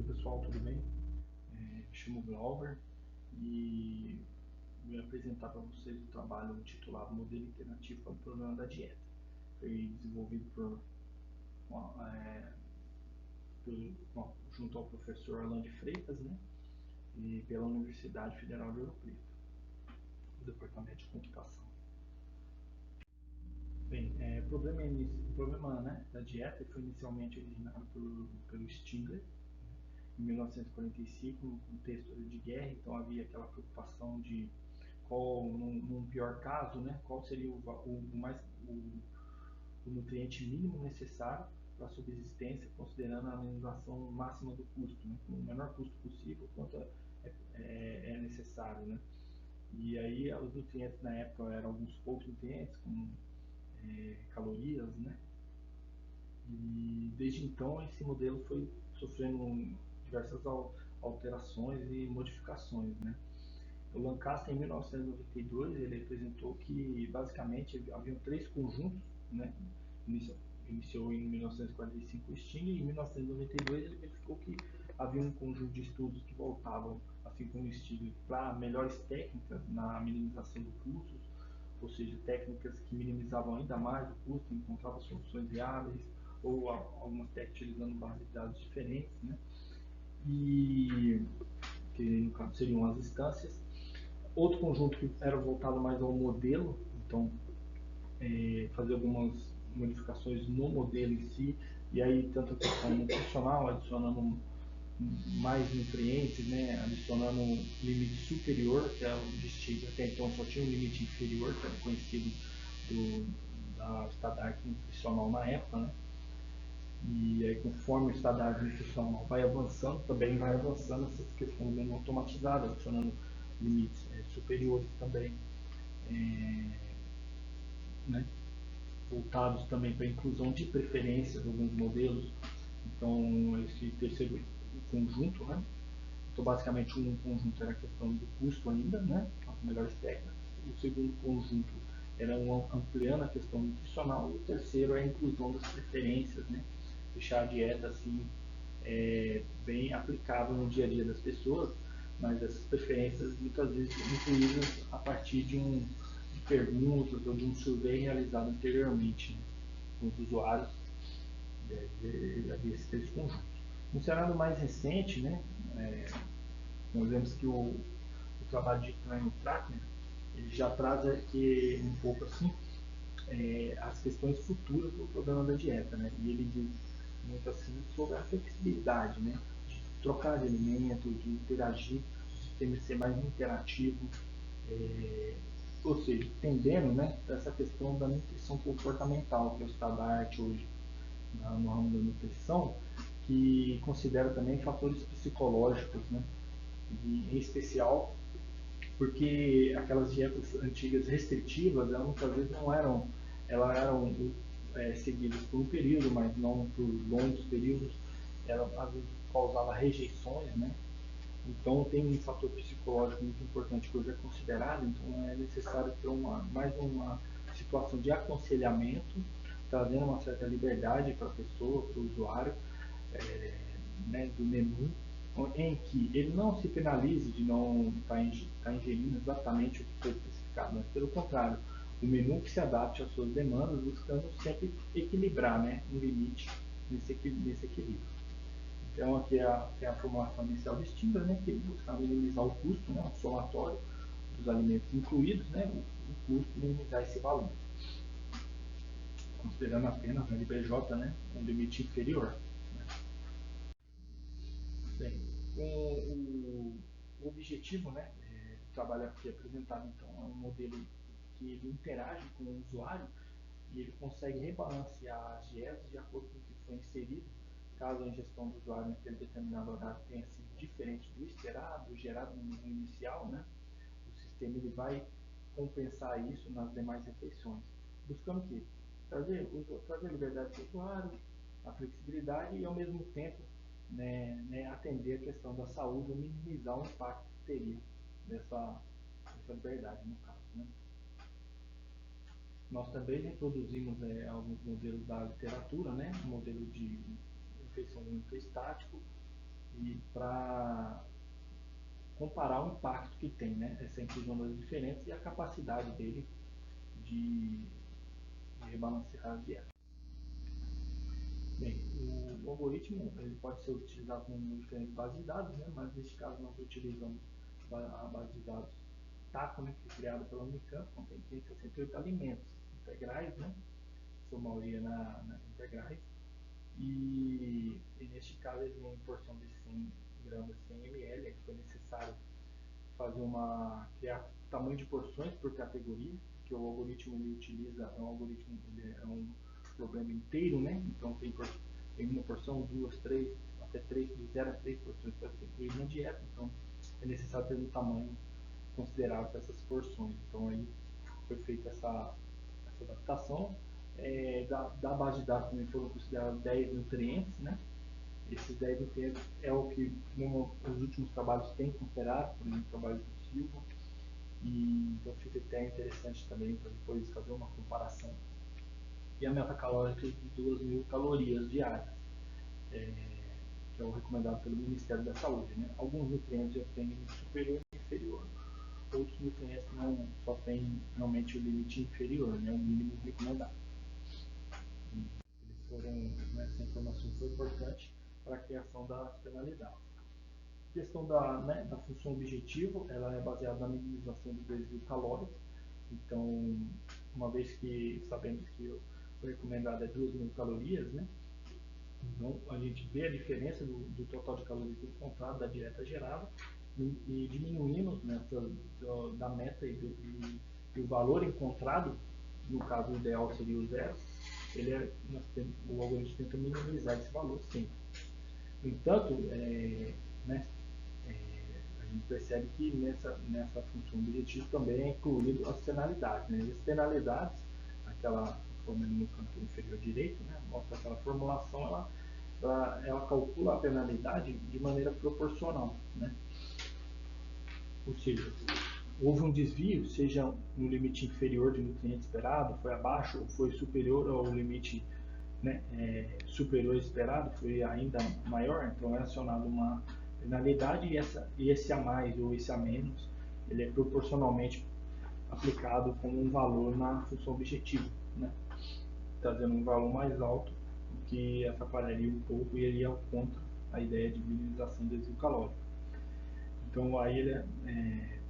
Oi pessoal, tudo bem? Me chamo Glauber e vou apresentar para vocês o trabalho titulado Modelo Alternativo para o Problema da Dieta. Foi desenvolvido junto ao professor Alan de Freitas, né? E pela Universidade Federal de Ouro Preto, do Departamento de Computação. Bem, o problema, né, da dieta foi inicialmente originado pelo Stigler, em 1945, no contexto de guerra. Então havia aquela preocupação de num pior caso, né, qual seria o nutriente mínimo necessário para a subsistência, considerando a minimização máxima do custo, né, com o menor custo possível, quanto é necessário, né. E aí os nutrientes na época eram alguns poucos nutrientes, como calorias, né. E desde então esse modelo foi sofrendo diversas alterações e modificações, né. O Lancaster, em 1992, ele apresentou que basicamente haviam três conjuntos, né. Iniciou em 1945 o Sting, e em 1992 ele verificou que havia um conjunto de estudos que voltavam, assim como o Sting, para melhores técnicas na minimização do custo, ou seja, técnicas que minimizavam ainda mais o custo, encontravam soluções viáveis, ou algumas técnicas utilizando bases de dados diferentes, né? E que no caso seriam as instâncias. Outro conjunto que era voltado mais ao modelo, então fazer algumas modificações no modelo em si, e aí tanto a questão nutricional, adicionando mais nutrientes, né, adicionando um limite superior, que é o destino, até então só tinha um limite inferior, que era conhecido da estandarte nutricional na época, né. E aí, conforme o estandarte nutricional vai avançando, também vai avançando essa questão do menu automatizado, adicionando limites superiores também, né, voltados também para a inclusão de preferências de alguns modelos. Então, esse terceiro conjunto, né, então basicamente um conjunto era a questão do custo ainda, né, as melhores técnicas. O segundo conjunto era ampliando a questão nutricional, e o terceiro é a inclusão das preferências, né, deixar a dieta assim bem aplicável no dia a dia das pessoas, mas essas preferências muitas vezes incluídas a partir de perguntas ou de um survey realizado anteriormente, né, com os usuários desses três conjuntos. No cenário mais recente, né, nós vemos que o trabalho de Klein Prachtner ele já traz aqui um pouco assim as questões futuras do problema da dieta, né? E ele diz muito assim sobre a flexibilidade, né? De trocar de alimento, de interagir, o sistema ser mais interativo, ou seja, tendendo, né, essa questão da nutrição comportamental, que é o estado da arte hoje no ramo da nutrição, que considera também fatores psicológicos, né? E, em especial porque aquelas dietas antigas restritivas, elas muitas vezes elas eram seguidas por um período, mas não por longos períodos, ela às vezes causava rejeições, né? Então tem um fator psicológico muito importante que hoje é considerado, então é necessário ter mais uma situação de aconselhamento, trazendo uma certa liberdade para a pessoa, para o usuário, né, do menu, em que ele não se penalize de não estar ingerindo exatamente o que foi especificado, mas pelo contrário, o menu que se adapte às suas demandas, buscando sempre equilibrar, né, um limite nesse equilíbrio. Então aqui tem a formulação inicial de Stigler, né, que ele busca minimizar o custo, né, o somatório dos alimentos incluídos, né, o custo, minimizar esse valor, considerando apenas o LBJ, né, um limite inferior. Bem, o objetivo, né, do trabalho aqui apresentado, então, é um modelo que ele interage com o usuário e ele consegue rebalancear as dietas de acordo com o que foi inserido, caso a ingestão do usuário naquele determinado horário tenha sido diferente do esperado, gerado no menu inicial, né, o sistema ele vai compensar isso nas demais refeições, buscando o quê? Trazer liberdade para o usuário, a flexibilidade e, ao mesmo tempo, atender a questão da saúde ou minimizar o impacto que teria dessa liberdade, no caso. Né? Nós também reproduzimos alguns modelos da literatura, né? Um modelo de refeição única estático, e para comparar o impacto que tem, né, essa inclusão das diferentes e a capacidade dele de rebalancear a dieta. Bem, o algoritmo ele pode ser utilizado com diferentes bases de dados, né, mas neste caso nós utilizamos a base de dados TACO, né, que foi criada pela Unicamp, contém 568 alimentos integrais, né, sua maioria na integrais, e neste caso ele tem uma porção de 100 gramas 100 ml, é que foi necessário fazer criar tamanho de porções por categoria, que o algoritmo ele utiliza, é um algoritmo, ele é um problema inteiro, né? Então tem uma porção, duas, três, até três, de 0 a 3 porções para ser incluído na dieta, então é necessário ter um tamanho considerável para essas porções. Então aí foi feita essa adaptação. Da base de dados também foram considerados 10 nutrientes, né? Esses 10 nutrientes é o que os últimos trabalhos têm considerado, por exemplo, o trabalho do Silva, e então fica até interessante também para depois fazer uma comparação. E a meta calórica de 2.000 calorias diárias, que é o recomendado pelo Ministério da Saúde, né? Alguns nutrientes já têm limite superior e inferior, outros nutrientes não, só têm realmente o limite inferior, né? O mínimo recomendado. Essa informação foi importante para a criação das penalidades. A questão da função objetivo, ela é baseada na minimização do desvio calórico. Então, uma vez que sabemos que o recomendado é 2.000 calorias, né? Então, a gente vê a diferença do total de calorias encontrado da dieta gerada e diminuímos da meta e o valor encontrado, no caso o ideal seria o zero, o algoritmo tenta minimizar esse valor sempre. No entanto, a gente percebe que nessa função objetivo também é incluído as penalidades. Né? As penalidades, aquela forma no canto inferior direito, né? Mostra aquela formulação, ela calcula a penalidade de maneira proporcional. Né? Ou seja, houve um desvio, seja no limite inferior de nutriente esperado, foi abaixo ou foi superior ao limite, né, superior esperado, foi ainda maior, então é acionado uma penalidade e esse a mais ou esse a menos, ele é proporcionalmente aplicado como um valor na função objetiva, né, trazendo um valor mais alto, o que atrapalharia um pouco e iria contra a ideia de minimização do desvio calórico. Então aí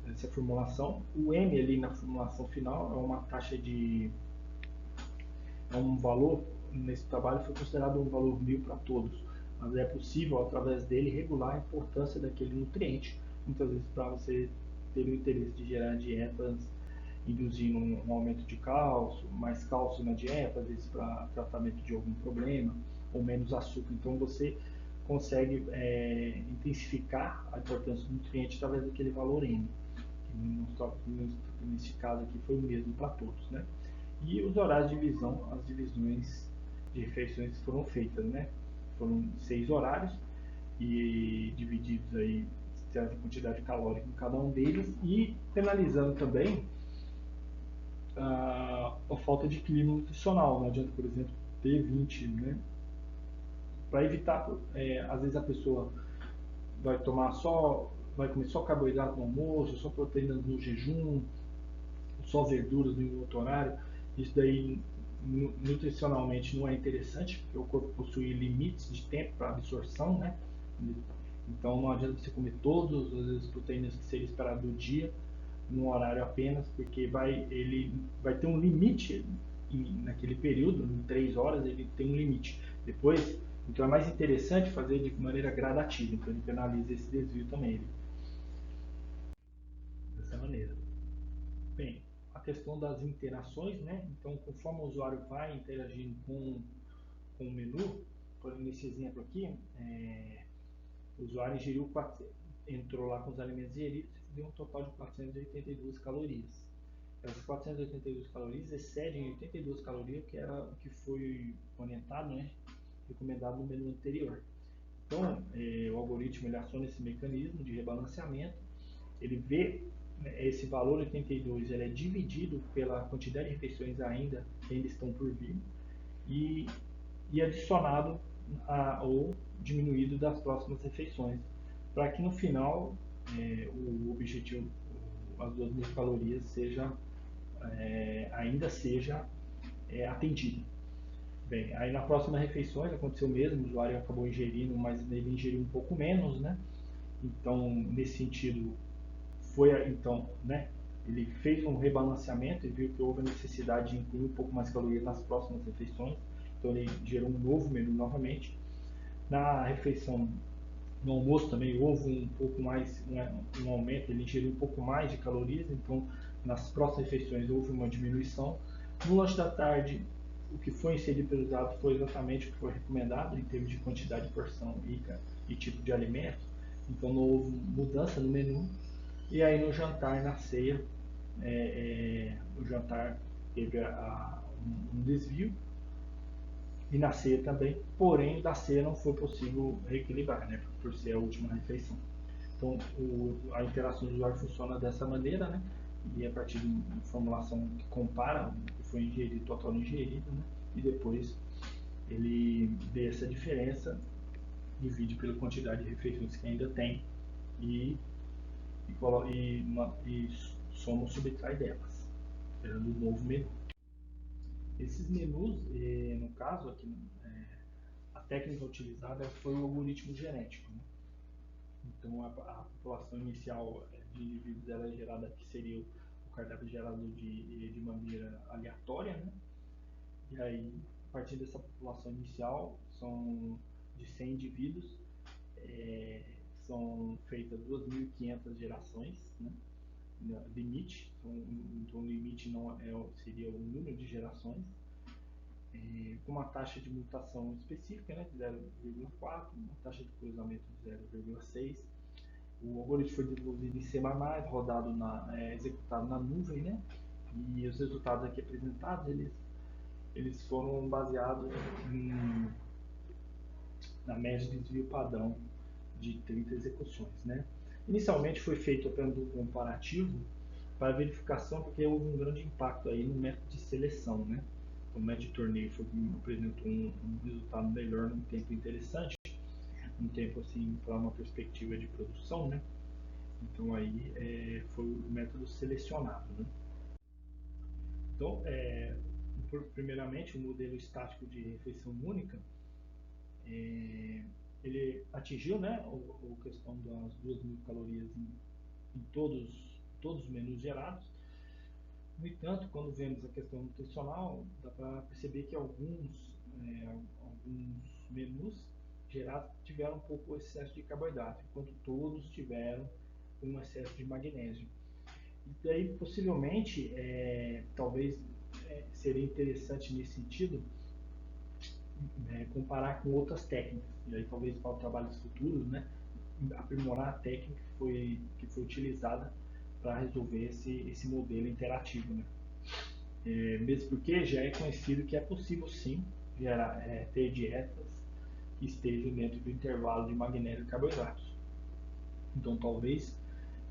essa formulação, o M ali na formulação final é uma taxa é um valor, nesse trabalho foi considerado um valor 1000 para todos, mas é possível através dele regular a importância daquele nutriente, muitas vezes para você ter o interesse de gerar dietas induzindo um aumento de cálcio, mais cálcio na dieta, às vezes para tratamento de algum problema, ou menos açúcar. Então você consegue intensificar a importância do nutriente através daquele valor N, que nesse caso aqui foi o mesmo para todos, né? E os horários de divisão, as divisões de refeições foram feitas, né? Foram 6 horários e divididos aí certa quantidade calórica em cada um deles e penalizando também a falta de equilíbrio nutricional. Não adianta, por exemplo, ter 20, né? Para evitar, às vezes a pessoa vai comer só carboidrato no almoço, só proteínas no jejum, só verduras no outro horário. Isso daí nutricionalmente não é interessante, porque o corpo possui limites de tempo para absorção, né? Então não adianta você comer todas as proteínas que seria esperado do dia num horário apenas, porque ele vai ter um limite naquele período, em 3 horas ele tem um limite. Depois, então é mais interessante fazer de maneira gradativa, então ele penaliza esse desvio também, dessa maneira. Bem, a questão das interações, né? Então, conforme o usuário vai interagindo com o menu, por exemplo, nesse exemplo aqui, o usuário ingeriu entrou lá com os alimentos ingeridos e deu um total de 482 calorias. Essas 482 calorias excedem 82 calorias, que era o que foi orientado, né, recomendado no menu anterior. Então, o algoritmo ele aciona esse mecanismo de rebalanceamento, ele vê esse valor 82, ele é dividido pela quantidade de refeições que ainda estão por vir e adicionado ou diminuído das próximas refeições, para que no final o objetivo, as 2.000 calorias, ainda seja atendido. Bem, aí na próxima refeição aconteceu o mesmo, o usuário acabou ingerindo, mas ele ingeriu um pouco menos, né? Então, nesse sentido, ele fez um rebalanceamento e viu que houve a necessidade de incluir um pouco mais calorias nas próximas refeições, então ele gerou um novo menu novamente. Na refeição, no almoço também houve um pouco mais, um aumento, ele ingeriu um pouco mais de calorias, então nas próximas refeições houve uma diminuição. No lanche da tarde, o que foi inserido pelos dados foi exatamente o que foi recomendado em termos de quantidade de porção e tipo de alimento, então não houve mudança no menu. E aí no jantar, na ceia, o jantar teve um desvio, e na ceia também, porém da ceia não foi possível reequilibrar, né, por ser a última refeição. Então a interação do usuário funciona dessa maneira, né, e a partir de uma formulação que compara o que foi ingerido, total ingerido, né, e depois ele vê essa diferença, divide pela quantidade de refeições que ainda tem e soma ou subtrai delas, gerando um novo menu. Esses menus, no caso aqui, a técnica utilizada foi o algoritmo genético, né? Então a população inicial de indivíduos ela é gerada, que seria o cardápio gerado de maneira aleatória, né? E aí, a partir dessa população inicial, são de 100 indivíduos, são feitas 2.500 gerações, né? Limite, então o limite não seria o número de gerações, com uma taxa de mutação específica, né, de 0,4, uma taxa de cruzamento de 0,6. O algoritmo foi desenvolvido em C++, rodado executado na nuvem, né, e os resultados aqui apresentados, eles foram baseados na média de desvio padrão de 30 execuções, né. Inicialmente foi feito apenas um comparativo para verificação, porque houve um grande impacto aí no método de seleção, né. O método de torneio apresentou um resultado melhor num tempo interessante, um tempo assim para uma perspectiva de produção, né. Então aí foi o método selecionado, né. Então, primeiramente, o modelo estático de refeição única, ele atingiu, né, a questão das 2.000 calorias em todos os menus gerados. No entanto, quando vemos a questão nutricional, dá para perceber que alguns menus gerados tiveram um pouco excesso de carboidrato, enquanto todos tiveram um excesso de magnésio. E daí, possivelmente, talvez seria interessante nesse sentido comparar com outras técnicas, e aí talvez para trabalhos futuros, né, aprimorar a técnica que foi utilizada para resolver esse modelo interativo, né. Mesmo porque já é conhecido que é possível sim ter dietas que estejam dentro do intervalo de magnésio e carboidratos. Então talvez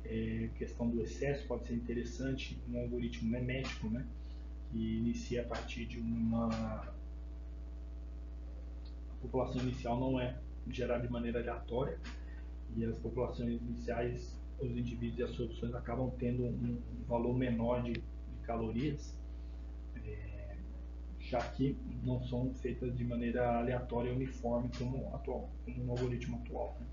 a questão do excesso pode ser interessante, um algoritmo memético, né, que inicia a partir de a população inicial não é gerada de maneira aleatória, e as populações iniciais, os indivíduos e as soluções acabam tendo um valor menor de calorias, já que não são feitas de maneira aleatória e uniforme como no algoritmo atual, né.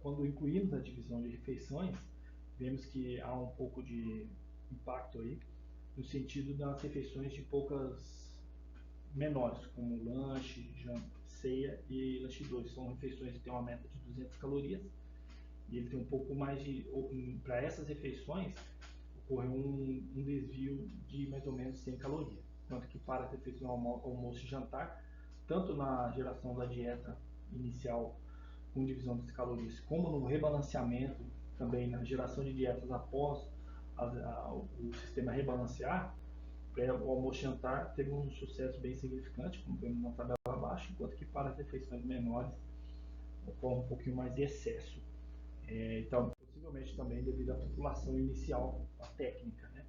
Quando incluímos a divisão de refeições, vemos que há um pouco de impacto aí, no sentido das refeições de poucas menores, como lanche, ceia e lanche 2. São refeições que têm uma meta de 200 calorias, e ele tem um pouco mais de... Para essas refeições, ocorreu um desvio de mais ou menos 100 calorias. Enquanto que para as refeições almoço e jantar, tanto na geração da dieta inicial com divisão das calorias, como no rebalanceamento, também na geração de dietas após o sistema rebalancear, o almoço e jantar teve um sucesso bem significante, como vemos na tabela abaixo, enquanto que para as refeições menores ocorre um pouquinho mais de excesso. Então, possivelmente também devido à população inicial, a técnica, né?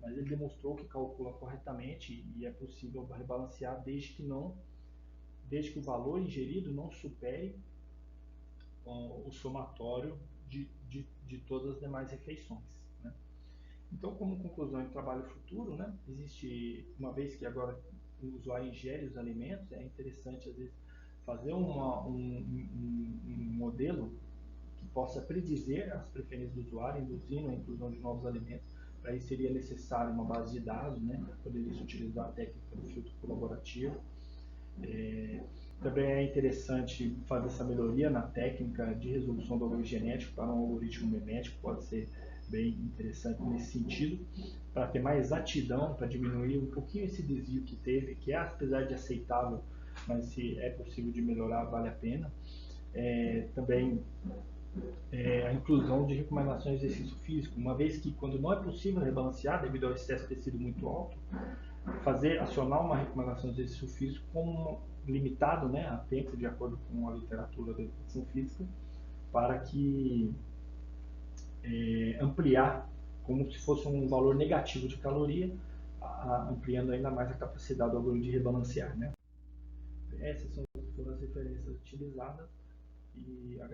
mas ele demonstrou que calcula corretamente e é possível rebalancear desde que o valor ingerido não supere o somatório de todas as demais refeições, né? Então, como conclusão em trabalho futuro, né, existe, uma vez que agora o usuário ingere os alimentos, é interessante às vezes fazer um modelo que possa predizer as preferências do usuário, induzindo a inclusão de novos alimentos. Para isso seria necessário uma base de dados, né, para poder se utilizar a técnica do filtro colaborativo. Também é interessante fazer essa melhoria na técnica de resolução do algoritmo genético para um algoritmo memético, pode ser bem interessante nesse sentido, para ter mais exatidão, para diminuir um pouquinho esse desvio que teve, que é, apesar de aceitável, mas se é possível de melhorar, vale a pena. Também a inclusão de recomendações de exercício físico, uma vez que quando não é possível rebalancear devido ao excesso de tecido muito alto, acionar uma recomendação de exercício físico como limitado, né, a tempo, de acordo com a literatura da educação física, para que ampliar como se fosse um valor negativo de caloria, ampliando ainda mais a capacidade do algoritmo de rebalancear, né? Essas foram as referências utilizadas e